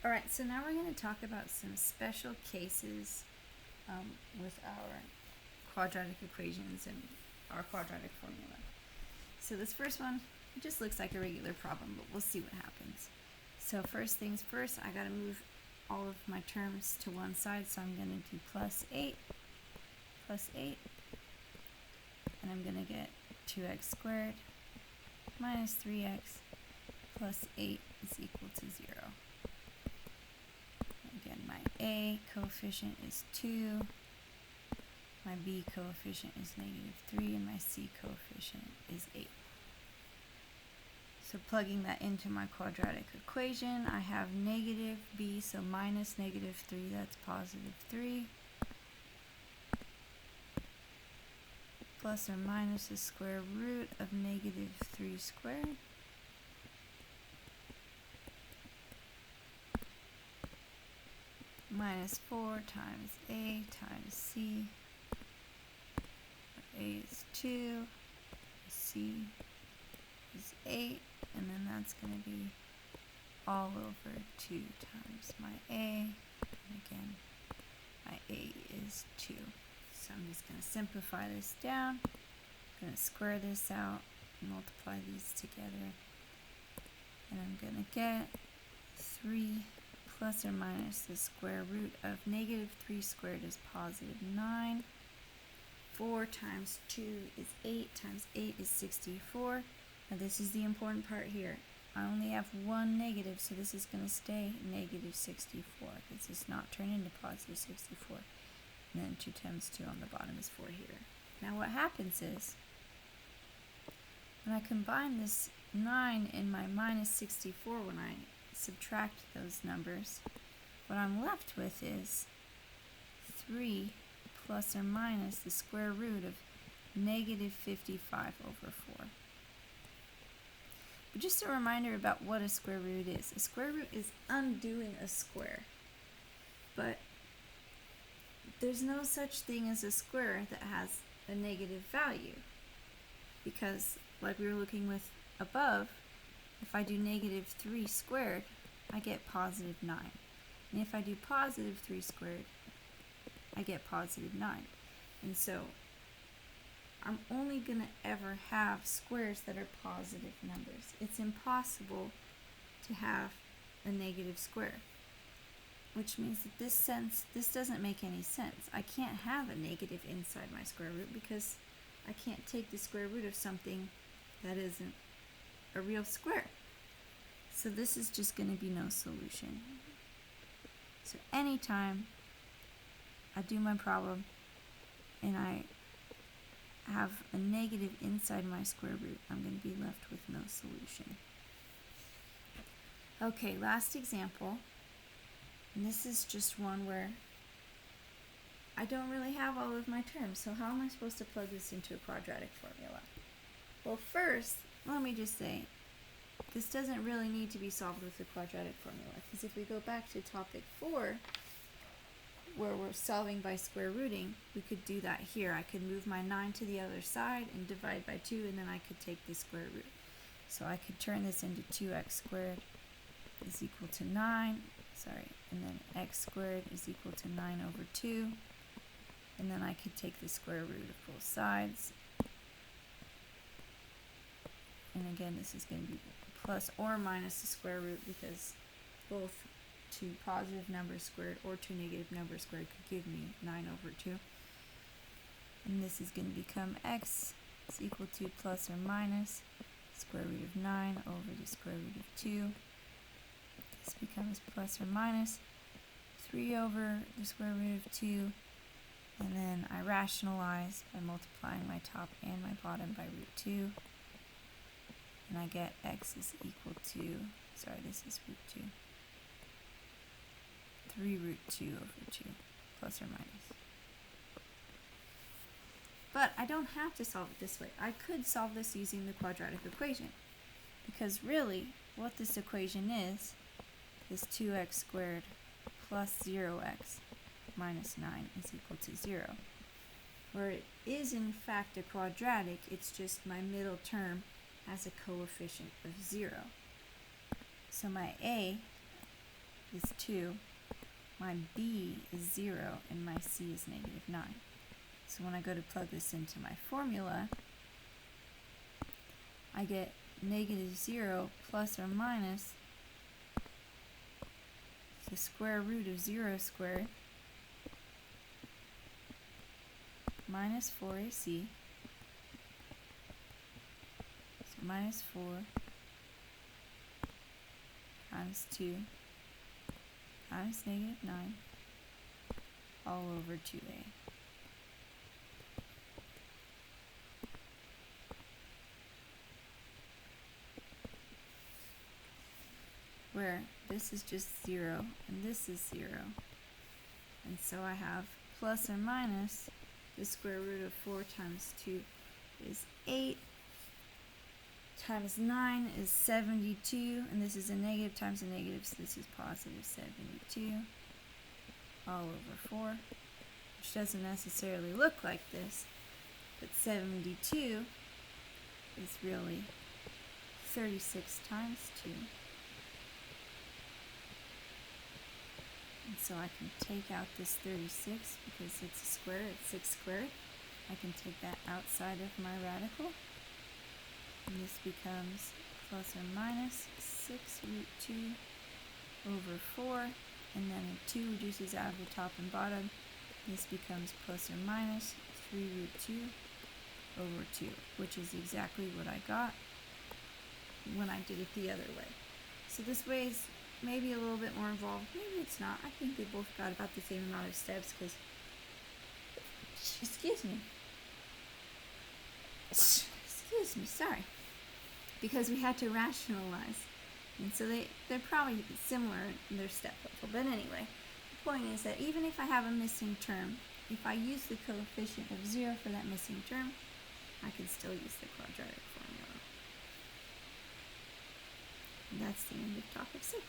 Alright, so now we're going to talk about some special cases with our quadratic equations and our quadratic formula. So this first one, it just looks like a regular problem, but we'll see what happens. So first things first, I got to move all of my terms to one side, so I'm going to do plus 8, and I'm going to get 2x squared minus 3x plus 8 is equal to 0. Again, my a coefficient is 2, my b coefficient is -3, and my c coefficient is 8. So plugging that into my quadratic equation, I have negative b, so minus -3, that's positive 3, plus or minus the square root of -3 squared, minus 4 times a times c. A is 2, c is 8, and then that's going to be all over 2 times my a, and again my a is 2. So I'm just going to simplify this down. I'm going to square this out, multiply these together, and I'm going to get 3 plus or minus the square root of -3 squared is positive 9. 4 times 2 is 8 times 8 is 64. Now this is the important part here. I only have one negative, so this is going to stay -64. This does not turn into positive 64. And then 2 times 2 on the bottom is 4 here. Now what happens is, when I combine this 9 and my -64, when I subtract those numbers, what I'm left with is 3 plus or minus the square root of -55 over 4. But just a reminder about what a square root is. A square root is undoing a square. But there's no such thing as a square that has a negative value. Because, like we were looking with above, if I do -3 squared, I get positive 9. And if I do positive 3 squared, I get positive 9. And so I'm only going to ever have squares that are positive numbers. It's impossible to have a negative square, which means that this doesn't make any sense. I can't have a negative inside my square root because I can't take the square root of something that isn't a real square. So this is just going to be no solution. So anytime I do my problem and I have a negative inside my square root, I'm going to be left with no solution. Okay, last example. And this is just one where I don't really have all of my terms. So how am I supposed to plug this into a quadratic formula? Well, first, let me just say, this doesn't really need to be solved with a quadratic formula, because if we go back to topic 4, where we're solving by square rooting, we could do that here. I could move my 9 to the other side and divide by 2, and then I could take the square root. So I could turn this into 2x squared is equal to 9, and then x squared is equal to 9 over 2, and then I could take the square root of both sides. And again, this is going to be plus or minus the square root, because both 2 positive numbers squared or 2 negative numbers squared could give me 9 over 2. And this is going to become x is equal to plus or minus square root of 9 over the square root of 2. This becomes plus or minus 3 over the square root of 2. And then I rationalize by multiplying my top and my bottom by root 2. And I get x is equal to, this is root 2. 3 root 2 over 2, plus or minus. But I don't have to solve it this way. I could solve this using the quadratic equation, because really what this equation is 2x squared plus 0x minus 9 is equal to 0. Where it is in fact a quadratic, it's just my middle term has a coefficient of 0. So my a is 2, my b is 0, and my c is negative 9. So when I go to plug this into my formula, I get negative 0 plus or minus the square root of 0 squared minus 4ac, so minus 4 times 2 times negative 9 all over 2a. Where this is just 0 and this is 0. And so I have plus or minus the square root of 4 times 2 is 8 times 9 is 72, and this is a negative times a negative, so this is positive 72 all over 4, which doesn't necessarily look like this, but 72 is really 36 times 2. And so I can take out this 36 because it's a square, it's 6 squared. I can take that outside of my radical. And this becomes plus or minus 6 root 2 over 4. And then a 2 reduces out of the top and bottom. This becomes plus or minus 3 root 2 over 2, which is exactly what I got when I did it the other way. So this way is maybe a little bit more involved. Maybe it's not. I think they both got about the same amount of steps because, excuse me, sorry. Because we had to rationalize. And so they're probably similar in their step level. But anyway, the point is that even if I have a missing term, if I use the coefficient of 0 for that missing term, I can still use the quadratic formula. And that's the end of topic 6.